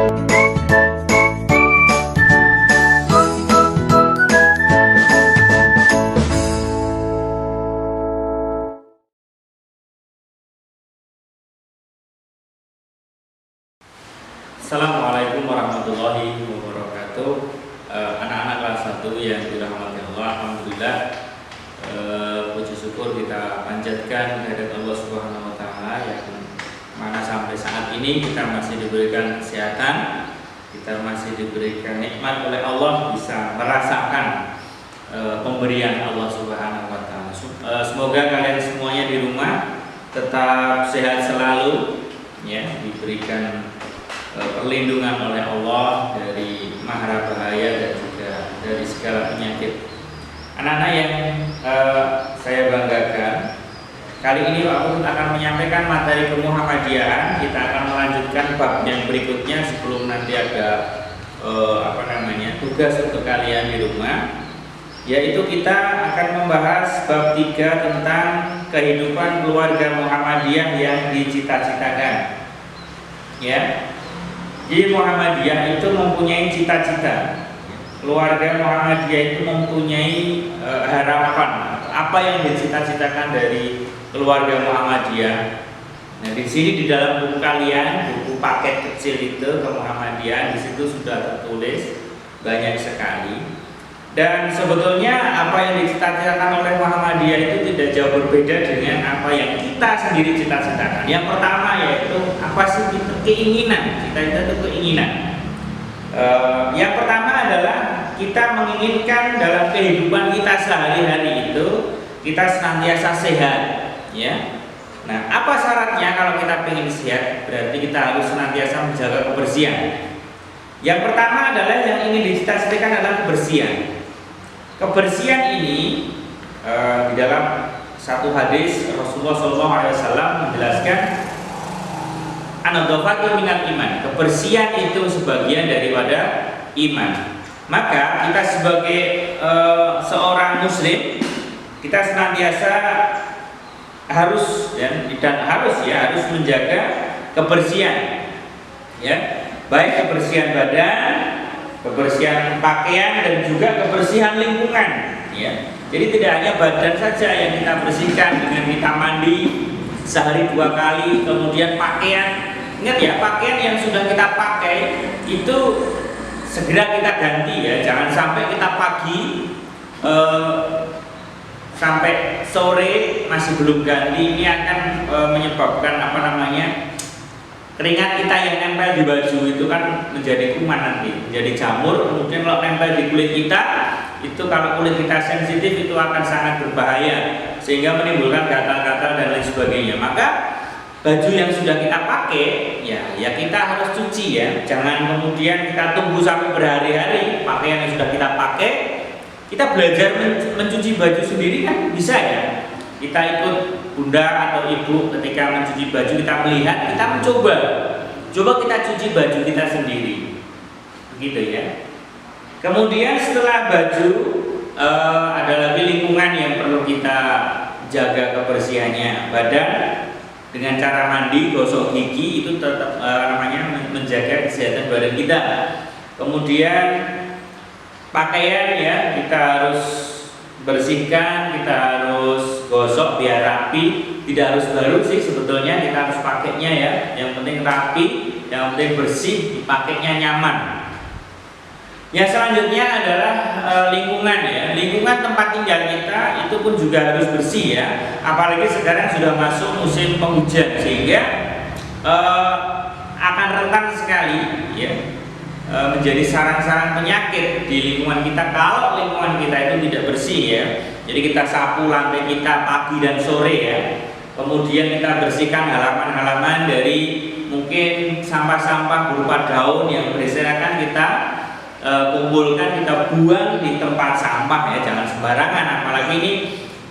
Assalamualaikum warahmatullahi wabarakatuh. Anak-anak kelas 1 yang dirahmati Allah, alhamdulillah, puji syukur kita panjatkan kehadirat Allah Subhanahu wa taala yang mana sampai saat ini kita masih diberikan kesehatan, kita masih diberikan nikmat oleh Allah, bisa merasakan pemberian Allah Subhanahu wa taala. Semoga kalian semuanya di rumah tetap sehat selalu, ya, diberikan perlindungan oleh Allah dari mahara bahaya dan juga dari segala penyakit. Anak-anak yang saya banggakan, kali ini Pak Putut akan menyampaikan materi kemuhammadiyahan. Kita akan melanjutkan bab yang berikutnya sebelum nanti ada tugas untuk kalian di rumah, yaitu kita akan membahas bab 3 tentang kehidupan keluarga Muhammadiyah yang dicita-citakan. Ya. Jadi Muhammadiyah itu mempunyai cita-cita. Keluarga Muhammadiyah itu mempunyai harapan. Apa yang dicita-citakan dari keluarga Muhammadiyah? Nah, di sini di dalam buku kalian, buku paket kecil itu ke Muhammadiyah, di situ sudah tertulis banyak sekali. Dan sebetulnya apa yang dicita-citakan oleh Muhammadiyah itu tidak jauh berbeda dengan apa yang kita sendiri cita-citakan. Yang pertama yaitu apa sih keinginan? Cita-cita itu keinginan. Yang pertama adalah kita menginginkan dalam kehidupan kita sehari-hari itu kita senantiasa sehat, ya. Nah, apa syaratnya kalau kita ingin sehat? Berarti kita harus senantiasa menjaga kebersihan. Yang pertama adalah yang ingin dicita-citakan adalah kebersihan. Kebersihan ini di dalam satu hadis Rasulullah SAW menjelaskan an-nadhafatu minal iman. Kebersihan itu sebagian daripada iman. Maka kita sebagai seorang muslim, kita senantiasa harus harus menjaga kebersihan, ya, baik kebersihan badan, kebersihan pakaian, dan juga kebersihan lingkungan, ya. Jadi tidak hanya badan saja yang kita bersihkan dengan kita mandi sehari 2 kali, kemudian pakaian, ingat ya, pakaian yang sudah kita pakai itu segera kita ganti, ya. Jangan sampai kita pagi sampai sore masih belum ganti. Ini akan menyebabkan keringat kita yang nempel di baju itu kan menjadi kuman nanti, menjadi jamur. Kemudian kalau nempel di kulit kita, itu kalau kulit kita sensitif itu akan sangat berbahaya sehingga menimbulkan gatal-gatal dan lain sebagainya. Maka baju yang sudah kita pakai, ya kita harus cuci, ya. Jangan kemudian kita tunggu sampai berhari-hari pakaian yang sudah kita pakai. Kita belajar mencuci baju sendiri kan bisa, ya. Kita ikut bunda atau ibu ketika mencuci baju, kita melihat, kita mencoba kita cuci baju kita sendiri, begitu, ya. Kemudian setelah baju, ada lagi lingkungan yang perlu kita jaga kebersihannya. Badan dengan cara mandi, gosok gigi, itu tetap menjaga kesehatan badan kita. Kemudian pakaian, ya, kita harus bersihkan, kita harus gosok biar rapi. Tidak harus baru sih sebetulnya, kita harus pakainya, ya. Yang penting rapi, yang penting bersih, dipakainya nyaman. Yang selanjutnya adalah lingkungan, ya. Lingkungan tempat tinggal kita itu pun juga harus bersih, ya. Apalagi sekarang sudah masuk musim penghujan sehingga akan rentan sekali, ya, menjadi sarang-sarang penyakit di lingkungan kita kalau lingkungan kita itu tidak bersih, ya. Jadi kita sapu lantai kita pagi dan sore, ya. Kemudian kita bersihkan halaman-halaman dari mungkin sampah-sampah berupa daun yang berserakan, kita kumpulkan, kita buang di tempat sampah, ya. Jangan sembarangan, apalagi ini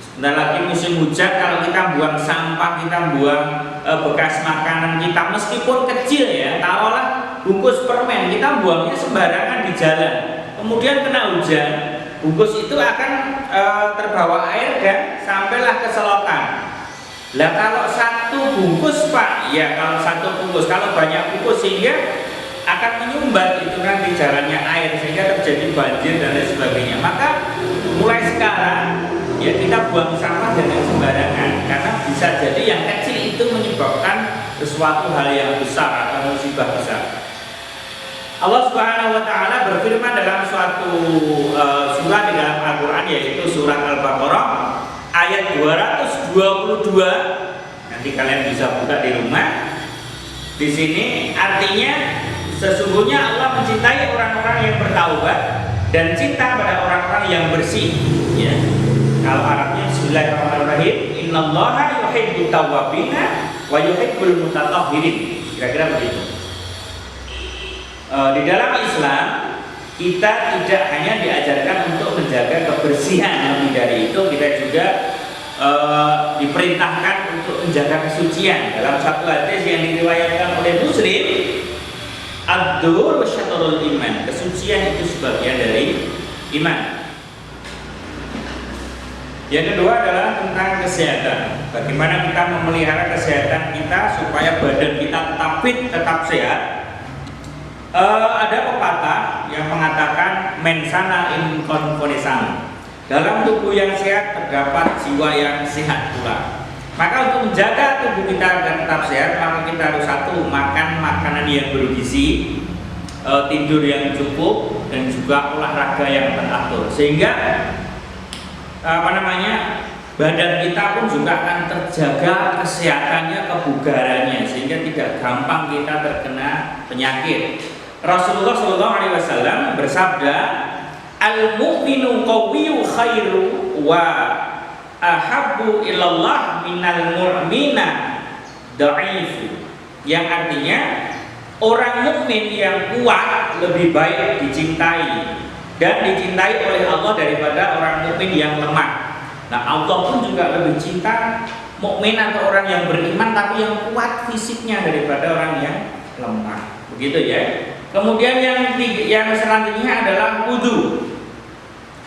sebentar lagi musim hujan. Kalau kita buang sampah, kita buang bekas makanan kita meskipun kecil, ya, taruhlah bungkus permen, kita buangnya sembarangan di jalan, kemudian kena hujan, bungkus itu akan terbawa air dan sampailah ke selokan. Lah kalau satu bungkus, Pak, ya, kalau satu bungkus, kalau banyak bungkus sehingga akan menyumbat itu nanti jalannya air sehingga terjadi banjir dan lain sebagainya. Maka mulai sekarang ya kita buang sampah jangan sembarangan, karena bisa jadi yang kecil itu menyebabkan sesuatu hal yang besar atau musibah besar. Allah Subhanahu wa taala berfirman dalam suatu surah di dalam Al-Qur'an, yaitu surat Al-Baqarah ayat 222. Nanti kalian bisa buka di rumah. Di sini artinya sesungguhnya Allah mencintai orang-orang yang bertaubat dan cinta pada orang-orang yang bersih, ya. Kalau Arabnya Bismillahirrahmanirrahim, innallaha yuhibbut tawwabina wa yuhibbul mutatahhirin. Kira-kira begitu. Di dalam Islam kita tidak hanya diajarkan untuk menjaga kebersihan, lebih dari itu kita juga diperintahkan untuk menjaga kesucian. Dalam satu hadis yang diriwayatkan oleh Muslim, ad-dur syatrul iman, kesucian itu sebagian dari iman. Yang kedua adalah tentang kesehatan. Bagaimana kita memelihara kesehatan kita supaya badan kita tetap fit, tetap sehat. Ada pepatah yang mengatakan mensana in corpore sano. Dalam tubuh yang sehat terdapat jiwa yang sehat pula. Maka untuk menjaga tubuh kita agar tetap sehat, maka kita harus satu, makan makanan yang bergizi, tidur yang cukup, dan juga olahraga yang teratur. Sehingga badan kita pun juga akan terjaga kesehatannya, kebugarannya, sehingga tidak gampang kita terkena penyakit. Rasulullah SAW bersabda, al-mu'minu qawiyyu khairu wa ahabbu ilallah minal mu'mina dha'ifu. Yang artinya orang mukmin yang kuat lebih baik dicintai dan dicintai oleh Allah daripada orang mukmin yang lemah. Nah, Allah pun juga lebih cinta mukmin atau orang yang beriman tapi yang kuat fisiknya daripada orang yang lemah. Begitu ya. Kemudian yang selanjutnya adalah wudu.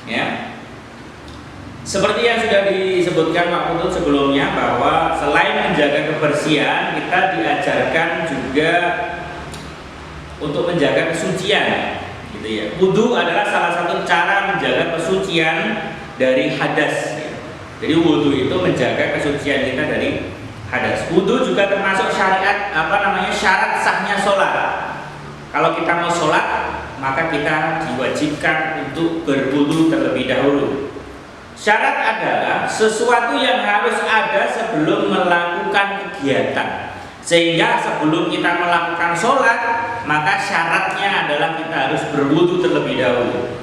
Ya. Seperti yang sudah disebutkan Pak Putut sebelumnya, bahwa selain menjaga kebersihan, kita diajarkan juga untuk menjaga kesucian, gitu ya. Wudu adalah salah satu cara menjaga kesucian dari hadas. Ya. Jadi wudu itu menjaga kesucian kita dari hadas. Wudu juga termasuk syarat sahnya sholat. Kalau kita mau sholat, maka kita diwajibkan untuk berwudu terlebih dahulu. Syarat adalah sesuatu yang harus ada sebelum melakukan kegiatan. Sehingga sebelum kita melakukan sholat, maka syaratnya adalah kita harus berwudu terlebih dahulu.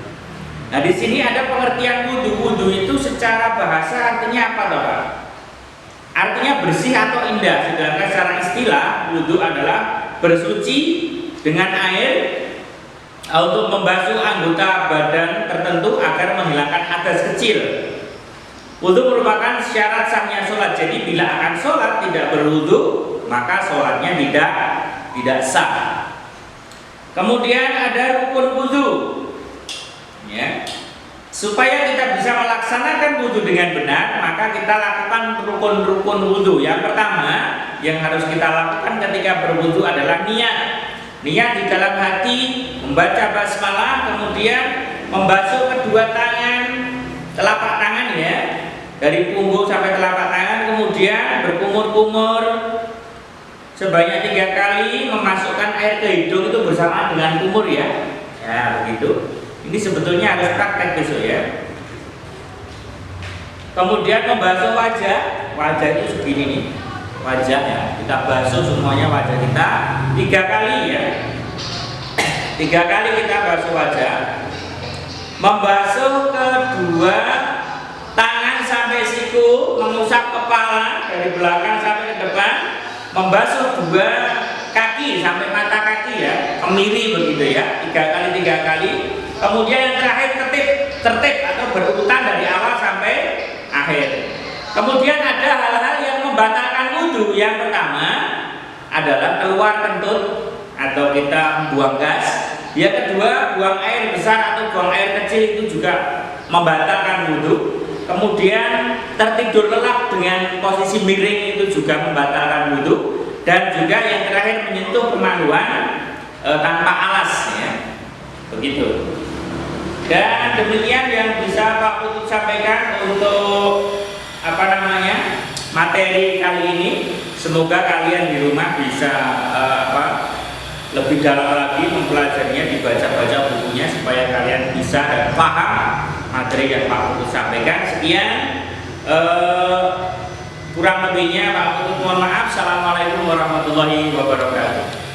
Nah, di sini ada pengertian wudu. Wudu itu secara bahasa artinya apa, Bapak? Artinya bersih atau indah. Sedangkan secara istilah, wudu adalah bersuci dengan air untuk membasuh anggota badan tertentu agar menghilangkan hadas kecil. Wudu merupakan syarat sahnya sholat. Jadi bila akan sholat tidak berwudu, maka sholatnya tidak sah. Kemudian ada rukun wudu, ya. Supaya kita bisa melaksanakan wudu dengan benar, maka kita lakukan rukun-rukun wudu. Yang pertama yang harus kita lakukan ketika berwudu adalah niat. Niat di dalam hati, membaca basmalah, kemudian membasuh kedua tangan, telapak tangan, ya, dari punggung sampai telapak tangan, kemudian berkumur-kumur sebanyak 3 kali, memasukkan air ke hidung itu bersamaan dengan kumur, ya. Ya, begitu. Ini sebetulnya harus praktek besok, ya. Kemudian membasuh wajah. Wajah itu segini nih, wajah, ya. Kita basuh semuanya wajah kita 3 kali, ya. 3 kali kita basuh wajah. Membasuh kedua tangan sampai siku, mengusap kepala dari belakang sampai ke depan, membasuh 2 kaki sampai mata kaki, ya, kemiri begitu, ya, 3 kali. Kemudian yang terakhir tertib atau berurutan dari awal sampai akhir. Kemudian ada hal-hal yang membatalkan wudu. Yang pertama adalah keluar kentut atau kita buang gas. Yang kedua, buang air besar atau buang air kecil, itu juga membatalkan wudu. Kemudian tertidur lelap dengan posisi miring, itu juga membatalkan wudu. Dan juga yang terakhir menyentuh kemaluan tanpa Begitu. Dan demikian yang bisa Pak Putut sampaikan untuk materi kali ini. Semoga kalian di rumah bisa lebih dalam lagi mempelajarinya, dibaca-baca bukunya supaya kalian bisa dan paham materi yang Pak Putut sampaikan. Sekian, kurang lebihnya Pak Putut mohon maaf. Assalamualaikum warahmatullahi wabarakatuh.